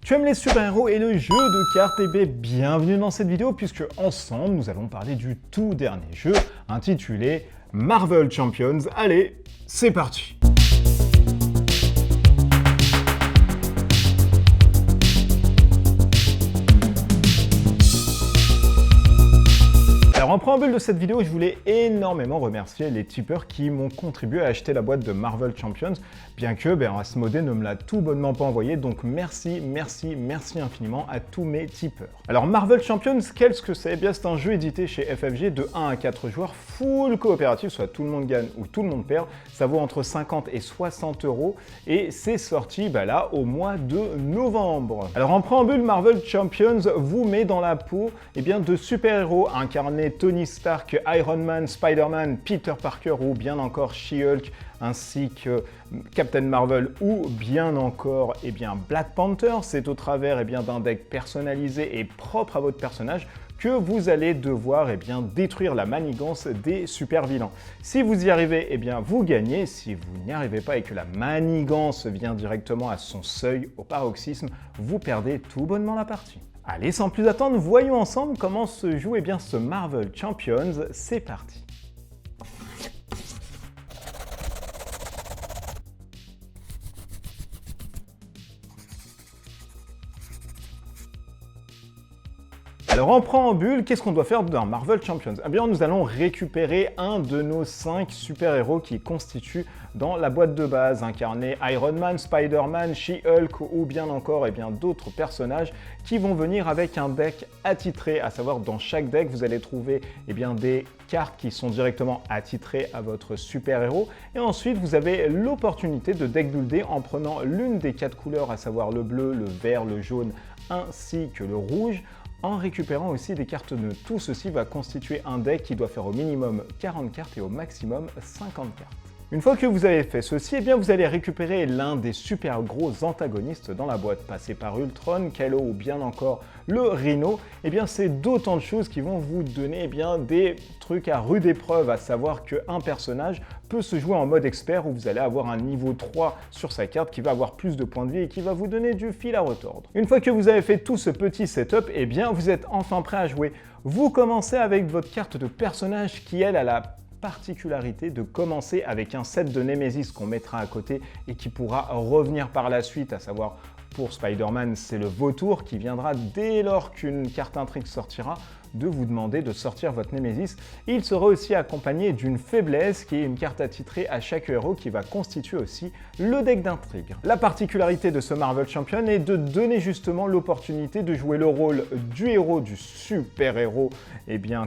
Tu aimes les super-héros et le jeu de cartes? Eh bien, bienvenue dans cette vidéo puisque ensemble nous allons parler du tout dernier jeu intitulé Marvel Champions. Allez, c'est parti! Alors en préambule de cette vidéo, je voulais énormément remercier les tipeurs qui m'ont contribué à acheter la boîte de Marvel Champions, bien que Asmodée ne me l'a tout bonnement pas envoyé, donc merci infiniment à tous mes tipeurs. Alors Marvel Champions, qu'est-ce que c'est? Eh bien c'est un jeu édité chez FFG de 1 à 4 joueurs, full coopératif, soit tout le monde gagne ou tout le monde perd, ça vaut entre 50 et 60 € et c'est sorti là au mois de novembre. Alors en préambule, Marvel Champions vous met dans la peau de super-héros incarnés Tony Stark, Iron Man, Spider-Man, Peter Parker ou bien encore She-Hulk, ainsi que Captain Marvel ou bien encore Black Panther. C'est au travers d'un deck personnalisé et propre à votre personnage que vous allez devoir détruire la manigance des super vilains. Si vous y arrivez, vous gagnez. Si vous n'y arrivez pas et que la manigance vient directement à son seuil au paroxysme, vous perdez tout bonnement la partie. Allez, sans plus attendre, voyons ensemble comment se joue ce Marvel Champions. C'est parti! Alors en préambule, qu'est-ce qu'on doit faire dans Marvel Champions? Eh bien, nous allons récupérer un de nos 5 super-héros qui constituent dans la boîte de base, incarnés Iron Man, Spider-Man, She-Hulk ou bien encore d'autres personnages qui vont venir avec un deck attitré, à savoir dans chaque deck, vous allez trouver des cartes qui sont directement attitrées à votre super-héros et ensuite vous avez l'opportunité de deck builder en prenant l'une des 4 couleurs, à savoir le bleu, le vert, le jaune ainsi que le rouge, en récupérant aussi des cartes neutres. Tout ceci va constituer un deck qui doit faire au minimum 40 cartes et au maximum 50 cartes. Une fois que vous avez fait ceci, vous allez récupérer l'un des super gros antagonistes dans la boîte, passé par Ultron, Kylo ou bien encore le Rhino. C'est d'autant de choses qui vont vous donner des trucs à rude épreuve, à savoir qu'un personnage peut se jouer en mode expert où vous allez avoir un niveau 3 sur sa carte qui va avoir plus de points de vie et qui va vous donner du fil à retordre. Une fois que vous avez fait tout ce petit setup, vous êtes enfin prêt à jouer. Vous commencez avec votre carte de personnage qui, elle, a la particularité de commencer avec un set de Nemesis qu'on mettra à côté et qui pourra revenir par la suite, à savoir pour Spider-Man, c'est le vautour qui viendra dès lors qu'une carte intrigue sortira de vous demander de sortir votre Nemesis. Il sera aussi accompagné d'une faiblesse qui est une carte attitrée à chaque héros qui va constituer aussi le deck d'intrigue. La particularité de ce Marvel Champion est de donner justement l'opportunité de jouer le rôle du héros, du super-héros,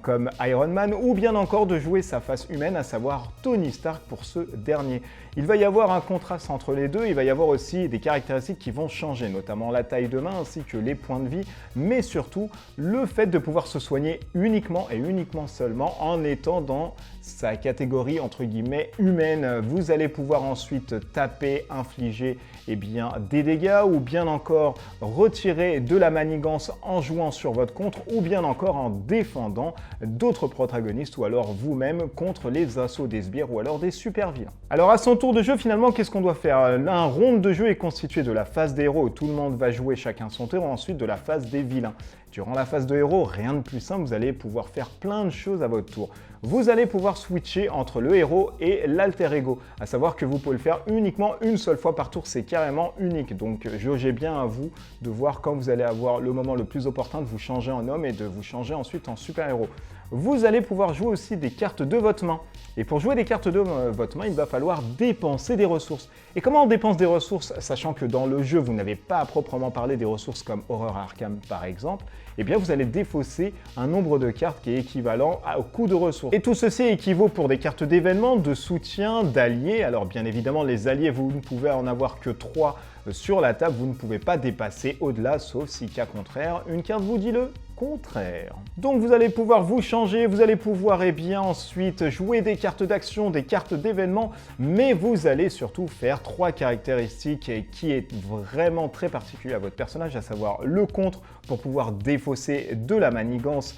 comme Iron Man, ou bien encore de jouer sa face humaine, à savoir Tony Stark pour ce dernier. Il va y avoir un contraste entre les deux, il va y avoir aussi des caractéristiques qui vont changer, notamment la taille de main ainsi que les points de vie, mais surtout le fait de pouvoir se soigner uniquement et uniquement seulement en étant dans sa catégorie entre guillemets humaine. Vous allez pouvoir ensuite taper, infliger des dégâts ou bien encore retirer de la manigance en jouant sur votre contre ou bien encore en défendant d'autres protagonistes ou alors vous-même contre les assauts des sbires ou alors des super vilains. Alors à son tour de jeu, finalement, qu'est-ce qu'on doit faire? Un round de jeu est constitué de la phase des héros où tout le monde va jouer chacun son tour, ensuite de la phase des vilains. Durant la phase de héros, rien de plus simple, vous allez pouvoir faire plein de choses à votre tour. Vous allez pouvoir switcher entre le héros et l'alter ego, à savoir que vous pouvez le faire uniquement une seule fois par tour, c'est carrément unique. Donc jaugez bien à vous de voir quand vous allez avoir le moment le plus opportun de vous changer en homme et de vous changer ensuite en super-héros. Vous allez pouvoir jouer aussi des cartes de votre main. Et pour jouer des cartes de votre main, il va falloir dépenser des ressources. Et comment on dépense des ressources, sachant que dans le jeu, vous n'avez pas à proprement parler des ressources comme Horror Arkham par exemple, vous allez défausser un nombre de cartes qui est équivalent au coût de ressources. Et tout ceci équivaut pour des cartes d'événements, de soutien, d'alliés. Alors bien évidemment, les alliés, vous ne pouvez en avoir que 3 sur la table, vous ne pouvez pas dépasser au-delà, sauf si cas contraire, une carte vous dit le contraire. Donc vous allez pouvoir vous changer, vous allez pouvoir ensuite jouer des cartes d'action, des cartes d'événements, mais vous allez surtout faire 3 caractéristiques qui est vraiment très particulier à votre personnage, à savoir le contre pour pouvoir défausser de la manigance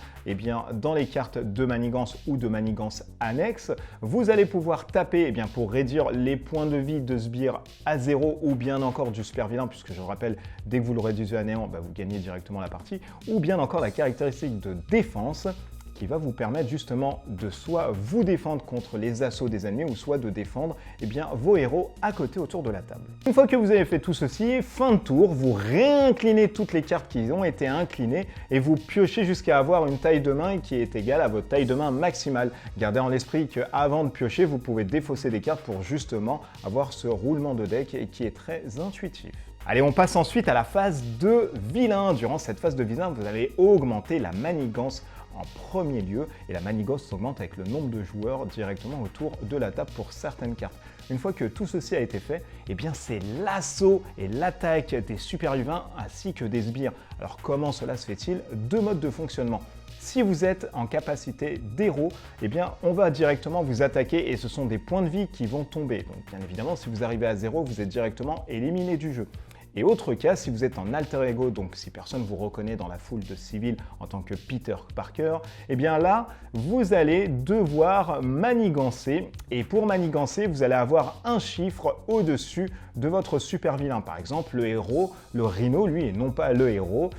dans les cartes de manigance ou de manigance annexe. Vous allez pouvoir taper pour réduire les points de vie de sbire à 0 ou bien encore du super vilain, puisque je rappelle, dès que vous le réduisez à néant, vous gagnez directement la partie, ou bien encore la caractéristique de défense qui va vous permettre justement de soit vous défendre contre les assauts des ennemis ou soit de défendre vos héros à côté autour de la table. Une fois que vous avez fait tout ceci, fin de tour, vous réinclinez toutes les cartes qui ont été inclinées et vous piochez jusqu'à avoir une taille de main qui est égale à votre taille de main maximale. Gardez en l'esprit qu'avant de piocher, vous pouvez défausser des cartes pour justement avoir ce roulement de deck qui est très intuitif. Allez, on passe ensuite à la phase de vilain. Durant cette phase de vilain, vous allez augmenter la manigance en premier lieu, et la manigance s'augmente avec le nombre de joueurs directement autour de la table pour certaines cartes. Une fois que tout ceci a été fait, c'est l'assaut et l'attaque des super humains ainsi que des sbires. Alors comment cela se fait-il? 2 modes de fonctionnement. Si vous êtes en capacité d'héros, on va directement vous attaquer et ce sont des points de vie qui vont tomber. Donc bien évidemment, si vous arrivez à 0, vous êtes directement éliminé du jeu. Et autre cas, si vous êtes en alter ego, donc si personne vous reconnaît dans la foule de civils en tant que Peter Parker, là, vous allez devoir manigancer. Et pour manigancer, vous allez avoir un chiffre au-dessus de votre super vilain. Par exemple, le héros, le Rhino, lui, et non pas le héros,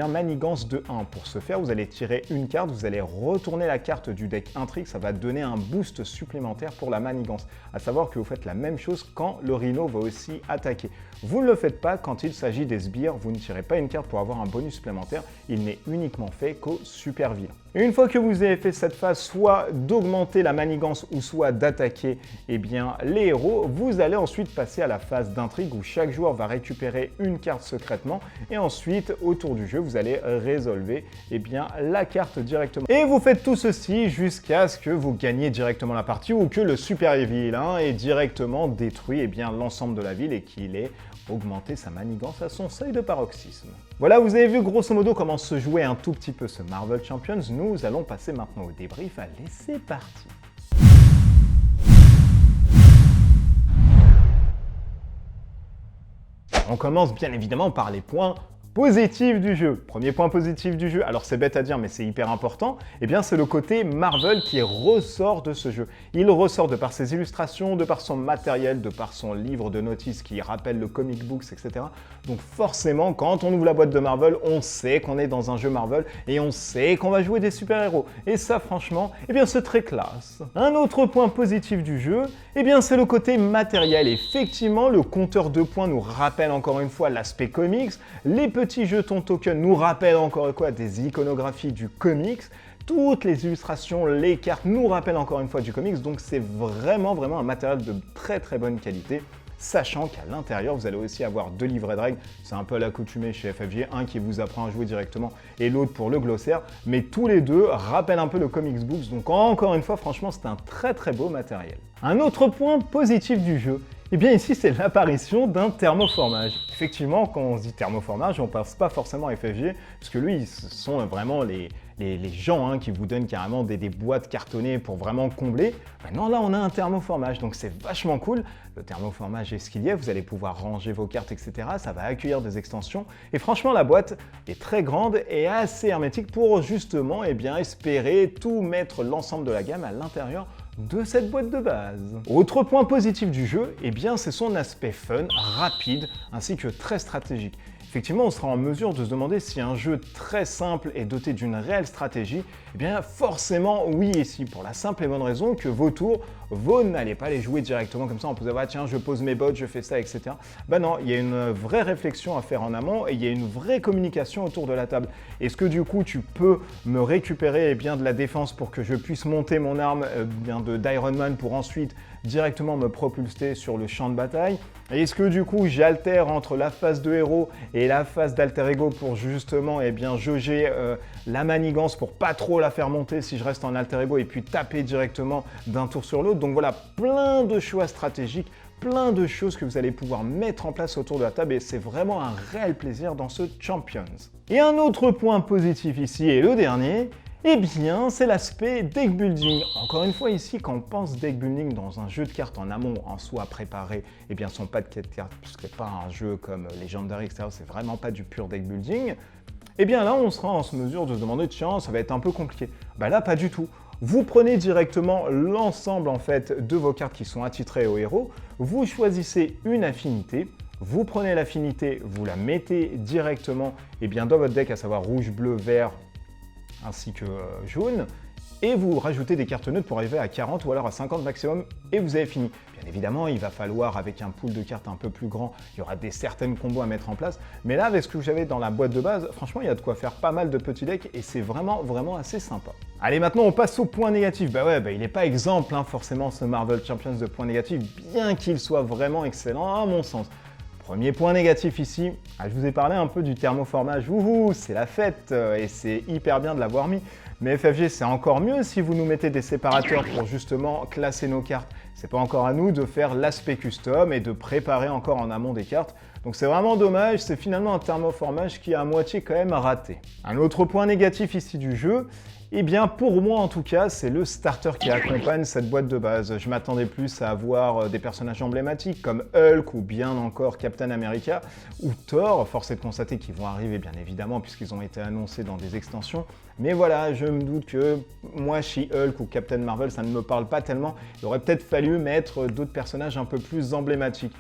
manigance de 1. Pour ce faire, vous allez tirer une carte, vous allez retourner la carte du deck intrigue, ça va donner un boost supplémentaire pour la manigance. À savoir que vous faites la même chose quand le Rhino va aussi attaquer. Vous ne le faites pas quand il s'agit des sbires, vous ne tirez pas une carte pour avoir un bonus supplémentaire, il n'est uniquement fait qu'au super vilain. Et une fois que vous avez fait cette phase, soit d'augmenter la manigance ou soit d'attaquer les héros, vous allez ensuite passer à la phase d'intrigue où chaque joueur va récupérer une carte secrètement et ensuite autour du jeu vous allez résolver la carte directement. Et vous faites tout ceci jusqu'à ce que vous gagniez directement la partie ou que le super vilain ait directement détruit l'ensemble de la ville et qu'il ait augmenté sa manigance à son seuil de paroxysme. Voilà, vous avez vu grosso modo comment se jouait un tout petit peu ce Marvel Champions. Nous allons passer maintenant au débrief. Allez, c'est parti. On commence bien évidemment par les points positif du jeu. Premier point positif du jeu, alors c'est bête à dire mais c'est hyper important, c'est le côté Marvel qui ressort de ce jeu. Il ressort de par ses illustrations, de par son matériel, de par son livre de notices qui rappelle le comic books, etc. Donc forcément, quand on ouvre la boîte de Marvel, on sait qu'on est dans un jeu Marvel et on sait qu'on va jouer des super-héros. Et ça, franchement, c'est très classe. Un autre point positif du jeu, c'est le côté matériel. Effectivement, le compteur de points nous rappelle encore une fois l'aspect comics. Les petits jetons tokens nous rappellent encore une fois des iconographies du comics. Toutes les illustrations, les cartes nous rappellent encore une fois du comics. Donc c'est vraiment un matériel de très bonne qualité. Sachant qu'à l'intérieur, vous allez aussi avoir 2 livrets de règles. C'est un peu à l'accoutumée chez FFG, un qui vous apprend à jouer directement et l'autre pour le glossaire. Mais tous les deux rappellent un peu le comics books. Donc encore une fois, franchement, c'est un très beau matériel. Un autre point positif du jeu, ici, c'est l'apparition d'un thermoformage. Effectivement, quand on se dit thermoformage, on ne pense pas forcément à FFG, puisque lui, ce sont vraiment les gens qui vous donnent carrément des boîtes cartonnées pour vraiment combler. Maintenant, là, on a un thermoformage, donc c'est vachement cool. Le thermoformage est ce qu'il y a, vous allez pouvoir ranger vos cartes, etc. Ça va accueillir des extensions. Et franchement, la boîte est très grande et assez hermétique pour justement espérer tout mettre l'ensemble de la gamme à l'intérieur de cette boîte de base. Autre point positif du jeu, c'est son aspect fun, rapide, ainsi que très stratégique. Effectivement, on sera en mesure de se demander si un jeu très simple est doté d'une réelle stratégie. Forcément, oui et si, pour la simple et bonne raison que vos tours, vous n'allez pas les jouer directement comme ça en posant, tiens, je pose mes bots, je fais ça, etc. Non, il y a une vraie réflexion à faire en amont et il y a une vraie communication autour de la table. Est-ce que du coup, tu peux me récupérer de la défense pour que je puisse monter mon arme d'Iron Man pour ensuite directement me propulser sur le champ de bataille? Est-ce que du coup, j'altère entre la phase de héros et la phase d'alter ego pour justement jauger la manigance pour pas trop la faire monter si je reste en alter ego et puis taper directement d'un tour sur l'autre? Donc voilà, plein de choix stratégiques, plein de choses que vous allez pouvoir mettre en place autour de la table et c'est vraiment un réel plaisir dans ce Champions. Et un autre point positif ici, et le dernier, eh bien, c'est l'aspect deck building. Encore une fois, ici, quand on pense deck building dans un jeu de cartes en amont, en soi préparé, eh bien, son paquet de cartes, puisque pas un jeu comme Legendary, etc., c'est vraiment pas du pur deck building, eh bien là, on sera en mesure de se demander, tiens, ça va être un peu compliqué. Bah là, pas du tout. Vous prenez directement l'ensemble, en fait, de vos cartes qui sont attitrées au héros, vous choisissez une affinité, vous prenez l'affinité, vous la mettez directement, eh bien, dans votre deck, à savoir rouge, bleu, vert, ainsi que jaune, et vous rajoutez des cartes neutres pour arriver à 40 ou alors à 50 maximum, et vous avez fini. Bien évidemment, il va falloir, avec un pool de cartes un peu plus grand, il y aura certaines combos à mettre en place, mais là, avec ce que j'avais dans la boîte de base, franchement, il y a de quoi faire pas mal de petits decks, et c'est vraiment assez sympa. Allez, maintenant, on passe au point négatif. Il n'est pas exemple, forcément, ce Marvel Champions de points négatifs, bien qu'il soit vraiment excellent, à mon sens. Premier point négatif ici, je vous ai parlé un peu du thermoformage, c'est la fête et c'est hyper bien de l'avoir mis. Mais FFG, c'est encore mieux si vous nous mettez des séparateurs pour justement classer nos cartes. C'est pas encore à nous de faire l'aspect custom et de préparer encore en amont des cartes. Donc c'est vraiment dommage, c'est finalement un thermoformage qui est à moitié quand même raté. Un autre point négatif ici du jeu, eh bien pour moi en tout cas, c'est le starter qui accompagne cette boîte de base. Je m'attendais plus à avoir des personnages emblématiques comme Hulk ou bien encore Captain America ou Thor. Force est de constater qu'ils vont arriver bien évidemment puisqu'ils ont été annoncés dans des extensions. Mais voilà, je me doute que moi, She-Hulk ou Captain Marvel, ça ne me parle pas tellement. Il aurait peut-être fallu mettre d'autres personnages un peu plus emblématiques.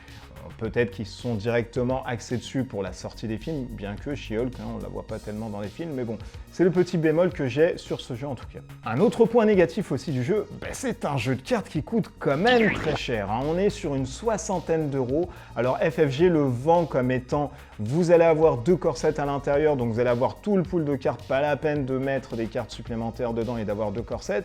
Peut-être qu'ils sont directement axés dessus pour la sortie des films, bien que She-Hulk, on ne la voit pas tellement dans les films, mais bon, c'est le petit bémol que j'ai sur ce jeu en tout cas. Un autre point négatif aussi du jeu, c'est un jeu de cartes qui coûte quand même très cher. On est sur une 60aine d'euros. Alors FFG le vend comme étant, vous allez avoir 2 corsets à l'intérieur, donc vous allez avoir tout le pool de cartes, pas la peine de mettre des cartes supplémentaires dedans et d'avoir 2 corsets.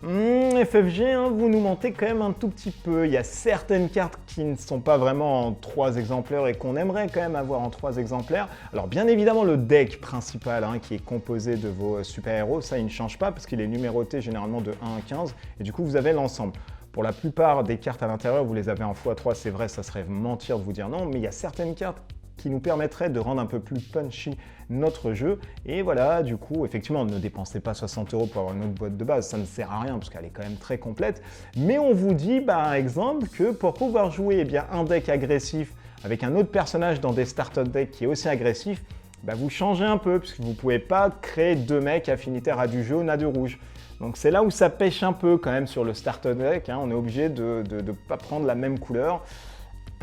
FFG, vous nous mentez quand même un tout petit peu. Il y a certaines cartes qui ne sont pas vraiment en 3 exemplaires et qu'on aimerait quand même avoir en 3 exemplaires. Alors bien évidemment le deck principal qui est composé de vos super-héros, ça il ne change pas parce qu'il est numéroté généralement de 1 à 15 et du coup vous avez l'ensemble. Pour la plupart des cartes à l'intérieur, vous les avez en x3, c'est vrai, ça serait mentir de vous dire non, mais il y a certaines cartes qui nous permettrait de rendre un peu plus punchy notre jeu. Et voilà, du coup, effectivement, ne dépensez pas 60 € pour avoir une autre boîte de base, ça ne sert à rien parce qu'elle est quand même très complète. Mais on vous dit, par exemple, que pour pouvoir jouer un deck agressif avec un autre personnage dans des starter decks qui est aussi agressif, vous changez un peu puisque vous ne pouvez pas créer 2 mecs affinitaires à du jaune, à du rouge. Donc c'est là où ça pêche un peu quand même sur le starter deck, on est obligé de ne pas prendre la même couleur.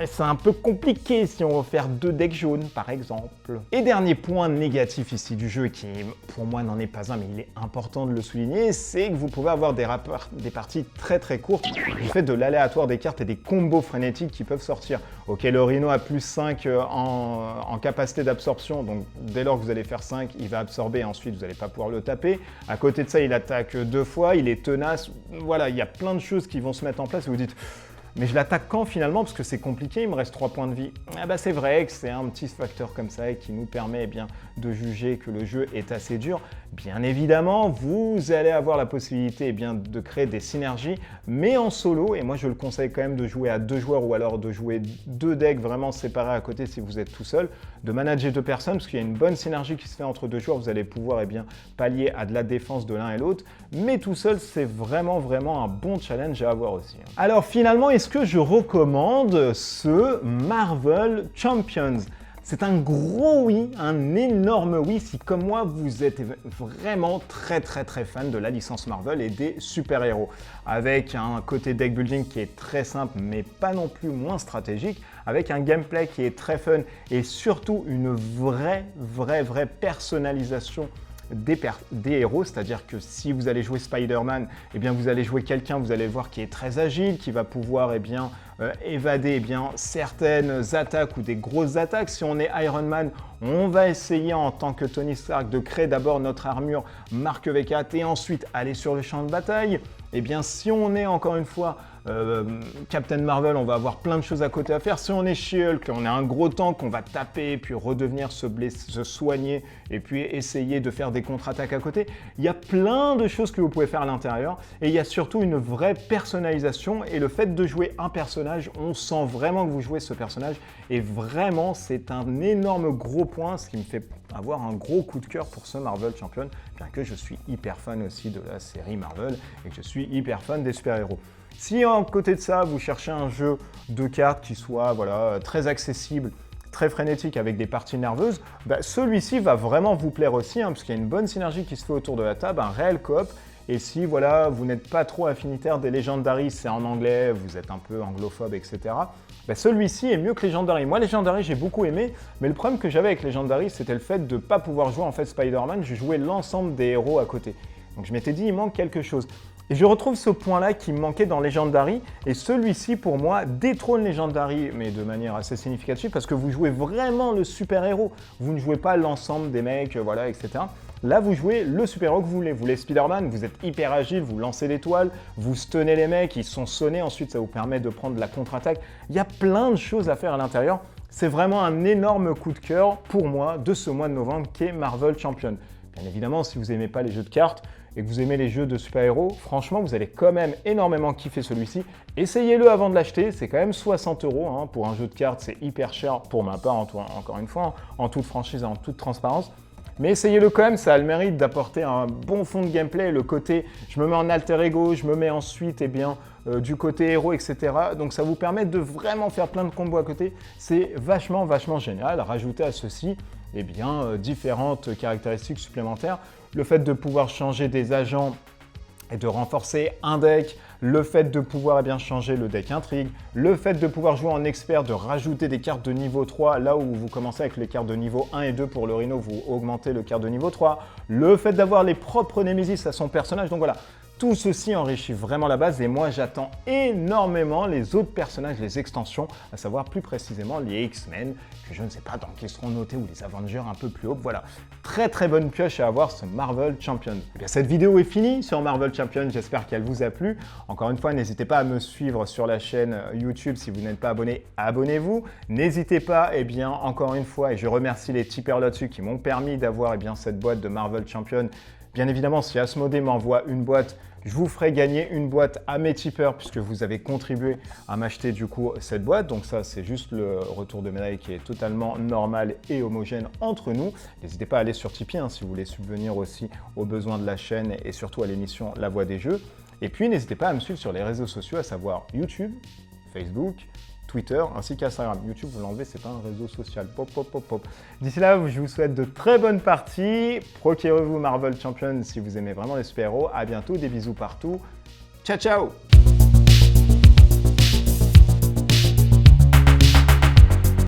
C'est un peu compliqué si on veut faire 2 decks jaunes, par exemple. Et dernier point négatif ici du jeu, qui pour moi n'en est pas un, mais il est important de le souligner, c'est que vous pouvez avoir des parties très courtes du fait de l'aléatoire des cartes et des combos frénétiques qui peuvent sortir. Ok, le Rhino a plus 5 en capacité d'absorption, donc dès lors que vous allez faire 5, il va absorber et ensuite vous n'allez pas pouvoir le taper. À côté de ça, il attaque 2 fois, il est tenace. Voilà, il y a plein de choses qui vont se mettre en place et vous dites... Mais je l'attaque quand finalement parce que c'est compliqué, il me reste 3 points de vie. C'est vrai que c'est un petit facteur comme ça qui nous permet de juger que le jeu est assez dur. Bien évidemment, vous allez avoir la possibilité de créer des synergies, mais en solo, et moi je le conseille quand même de jouer à 2 joueurs ou alors de jouer 2 decks vraiment séparés à côté si vous êtes tout seul, de manager 2 personnes parce qu'il y a une bonne synergie qui se fait entre 2 joueurs, vous allez pouvoir pallier à de la défense de l'un et l'autre, mais tout seul c'est vraiment un bon challenge à avoir aussi. Alors finalement, est-ce que je recommande ce Marvel Champions ? C'est un gros oui, un énorme oui si comme moi vous êtes vraiment très fan de la licence Marvel et des super-héros. Avec un côté deck building qui est très simple mais pas non plus moins stratégique, avec un gameplay qui est très fun et surtout une vraie personnalisation des héros, c'est-à-dire que si vous allez jouer Spider-Man, vous allez jouer quelqu'un, vous allez voir qui est très agile, qui va pouvoir évader certaines attaques ou des grosses attaques. Si on est Iron Man, on va essayer en tant que Tony Stark de créer d'abord notre armure marque V4 et ensuite aller sur le champ de bataille. Eh bien, si on est encore une fois Captain Marvel, on va avoir plein de choses à côté à faire. Si on est She-Hulk, on est un gros tank, on va taper, puis redevenir se blesser, se soigner, et puis essayer de faire des contre-attaques à côté. Il y a plein de choses que vous pouvez faire à l'intérieur, et il y a surtout une vraie personnalisation, et le fait de jouer un personnage, on sent vraiment que vous jouez ce personnage, et vraiment, c'est un énorme gros point, ce qui me fait avoir un gros coup de cœur pour ce Marvel Champion, bien que je suis hyper fan aussi de la série Marvel, et que je suis hyper fan des super-héros. Si à côté de ça, vous cherchez un jeu de cartes qui soit très accessible, très frénétique avec des parties nerveuses, celui-ci va vraiment vous plaire aussi, parce qu'il y a une bonne synergie qui se fait autour de la table, un réel coop. Et si vous n'êtes pas trop affinitaire des Legendary, c'est en anglais, vous êtes un peu anglophobe, etc. Celui-ci est mieux que Legendary. Moi, Legendary, j'ai beaucoup aimé, mais le problème que j'avais avec Legendary, c'était le fait de ne pas pouvoir jouer en fait Spider-Man, je jouais l'ensemble des héros à côté. Donc je m'étais dit, il manque quelque chose. Et je retrouve ce point-là qui me manquait dans Legendary, et celui-ci, pour moi, détrône Legendary, mais de manière assez significative, parce que vous jouez vraiment le super-héros. Vous ne jouez pas l'ensemble des mecs, etc. Là, vous jouez le super-héros que vous voulez. Vous voulez Spider-Man, vous êtes hyper agile, vous lancez des toiles, vous stunnez les mecs, ils sont sonnés, ensuite ça vous permet de prendre la contre-attaque. Il y a plein de choses à faire à l'intérieur. C'est vraiment un énorme coup de cœur pour moi de ce mois de novembre qui est Marvel Champion. Bien évidemment, si vous n'aimez pas les jeux de cartes et que vous aimez les jeux de super-héros, franchement, vous allez quand même énormément kiffer celui-ci. Essayez-le avant de l'acheter, c'est quand même 60 € pour un jeu de cartes, c'est hyper cher pour ma part, encore une fois, en toute franchise et en toute transparence. Mais essayez-le quand même, ça a le mérite d'apporter un bon fond de gameplay, le côté je me mets en alter ego, je me mets ensuite du côté héros, etc. Donc ça vous permet de vraiment faire plein de combos à côté. C'est vachement génial. Rajoutez à ceci différentes caractéristiques supplémentaires. Le fait de pouvoir changer des agents et de renforcer un deck, le fait de pouvoir changer le deck intrigue, le fait de pouvoir jouer en expert, de rajouter des cartes de niveau 3, là où vous commencez avec les cartes de niveau 1 et 2 pour le Rhino, vous augmentez le carte de niveau 3, le fait d'avoir les propres Nemesis à son personnage, donc voilà. Tout ceci enrichit vraiment la base et moi j'attends énormément les autres personnages, les extensions, à savoir plus précisément les X-Men, que je ne sais pas dans qui seront notés, ou les Avengers un peu plus haut. Voilà, très bonne pioche à avoir ce Marvel Champion. Et bien, cette vidéo est finie sur Marvel Champion, j'espère qu'elle vous a plu. Encore une fois, n'hésitez pas à me suivre sur la chaîne YouTube si vous n'êtes pas abonné, abonnez-vous. N'hésitez pas, encore une fois, et je remercie les tipeurs là-dessus qui m'ont permis d'avoir cette boîte de Marvel Champion. Bien évidemment, si Asmodée m'envoie une boîte, je vous ferai gagner une boîte à mes tipeurs puisque vous avez contribué à m'acheter du coup cette boîte. Donc ça, c'est juste le retour de médaille qui est totalement normal et homogène entre nous. N'hésitez pas à aller sur Tipeee si vous voulez subvenir aussi aux besoins de la chaîne et surtout à l'émission La Voix des Jeux. Et puis, n'hésitez pas à me suivre sur les réseaux sociaux, à savoir YouTube, Facebook, Twitter ainsi qu'Instagram. YouTube, vous l'enlevez, c'est pas un réseau social. D'ici là, je vous souhaite de très bonnes parties. Procurez-vous Marvel Champion si vous aimez vraiment les super-héros. À bientôt, des bisous partout. Ciao, ciao!